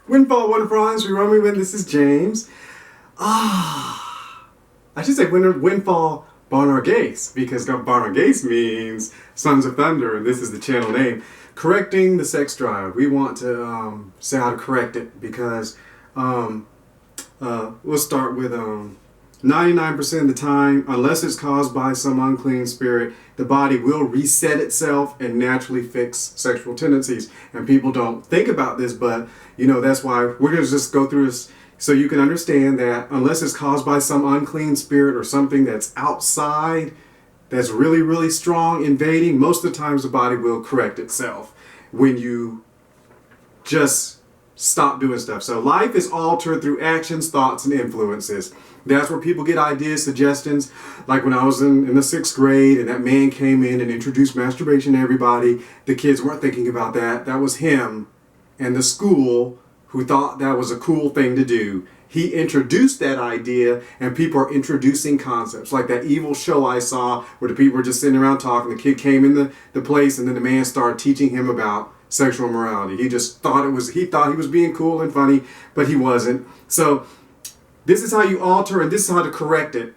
Windfall, wonderful eyes, we run me when this is James. I should say Windfall Bonargace, because Bonargace means Sons of Thunder, and this is the channel name. Correcting the sex drive. We want to say how to correct it, because we'll start with 99% of the time, unless it's caused by some unclean spirit, the body will reset itself and naturally fix sexual tendencies. And people don't think about this, but you know, that's why we're going to just go through this so you can understand that unless it's caused by some unclean spirit or something that's outside, that's really, really strong, invading, most of the times the body will correct itself when you just stop doing stuff. So life is altered through actions, thoughts, and influences. That's where people get ideas, suggestions. Like when I was in the 6th grade and that man came in and introduced masturbation to everybody, the kids weren't thinking about that. That was him and the school who thought that was a cool thing to do. He introduced that idea, and people are introducing concepts. Like that evil show I saw where the people were just sitting around talking. The kid came in the place, and then the man started teaching him about sexual morality. He just thought he thought he was being cool and funny, but he wasn't. So this is how you alter, and this is how to correct it.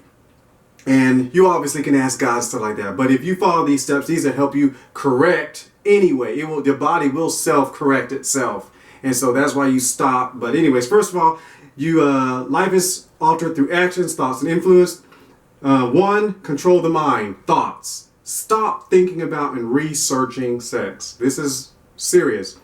And you obviously can ask God stuff like that. But if you follow these steps, these will help you correct anyway. Your body will self-correct itself. And so that's why you stop. But anyways, first of all, life is altered through actions, thoughts, and influence. 1, control the mind. Thoughts. Stop thinking about and researching sex. This is serious.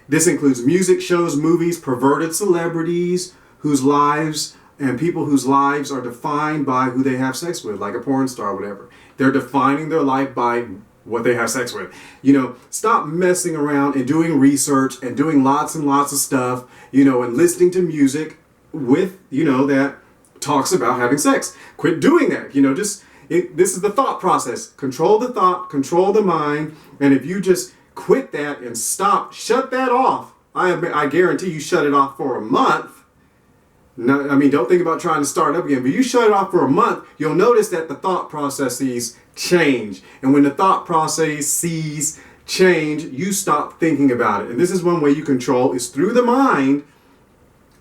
This includes music, shows, movies, perverted celebrities whose lives and people whose lives are defined by who they have sex with, like a porn star or whatever. They're defining their life by what they have sex with. You know, stop messing around and doing research and doing lots and lots of stuff, you know, and listening to music with, you know, that talks about having sex. Quit doing that. You know, this is the thought process. Control the thought, control the mind. And if you just quit that and shut that off, I guarantee you shut it off for a month. No, I mean, don't think about trying to start up again, but you shut it off for a month, you'll notice that the thought processes change. And when the thought processes change, you stop thinking about it. And this is one way you control, is through the mind,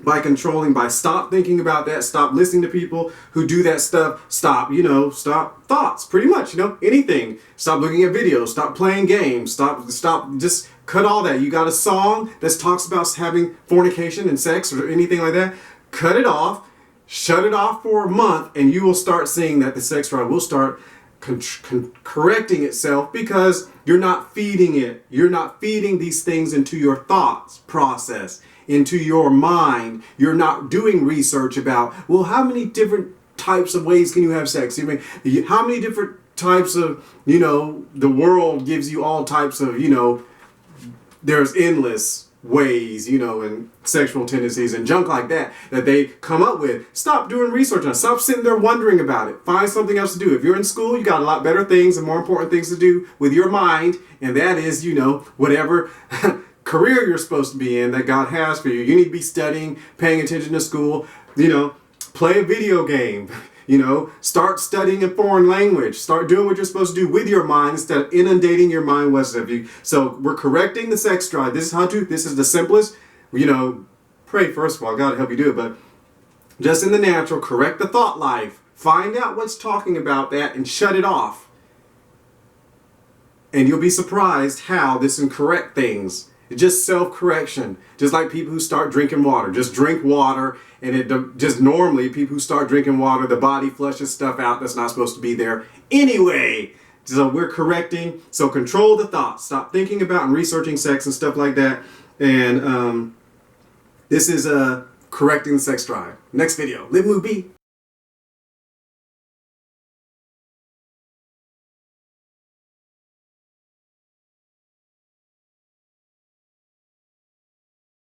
by stop thinking about that, stop listening to people who do that stuff, stop thoughts, pretty much, anything. Stop looking at videos, stop playing games, stop, just cut all that. You got a song that talks about having fornication and sex or anything like that, cut it off, shut it off for a month, and you will start seeing that the sex drive will start correcting itself, because you're not feeding it. You're not feeding these things into your thoughts process, into your mind. You're not doing research about, well, how many different types of ways can you have sex? I mean, how many different types of, the world gives you all types of, there's endless ways, and sexual tendencies and junk like that they come up with. Stop doing research on it. Stop sitting there wondering about it. Find something else to do. If you're in school, you got a lot better things and more important things to do with your mind, and that is, whatever career you're supposed to be in that God has for you. You need to be studying, paying attention to school, play a video game. Start studying a foreign language. Start doing what you're supposed to do with your mind instead of inundating your mind with stuff. So we're correcting the sex drive. This is the simplest. Pray first of all, God help you do it, but just in the natural, correct the thought life. Find out what's talking about that and shut it off. And you'll be surprised how this can correct things. It's just self-correction. Just like people who start drinking water. Just drink water, and just normally people who start drinking water, the body flushes stuff out that's not supposed to be there anyway. So we're correcting. So control the thoughts. Stop thinking about and researching sex and stuff like that. And this is correcting the sex drive. Next video. Live, move, be.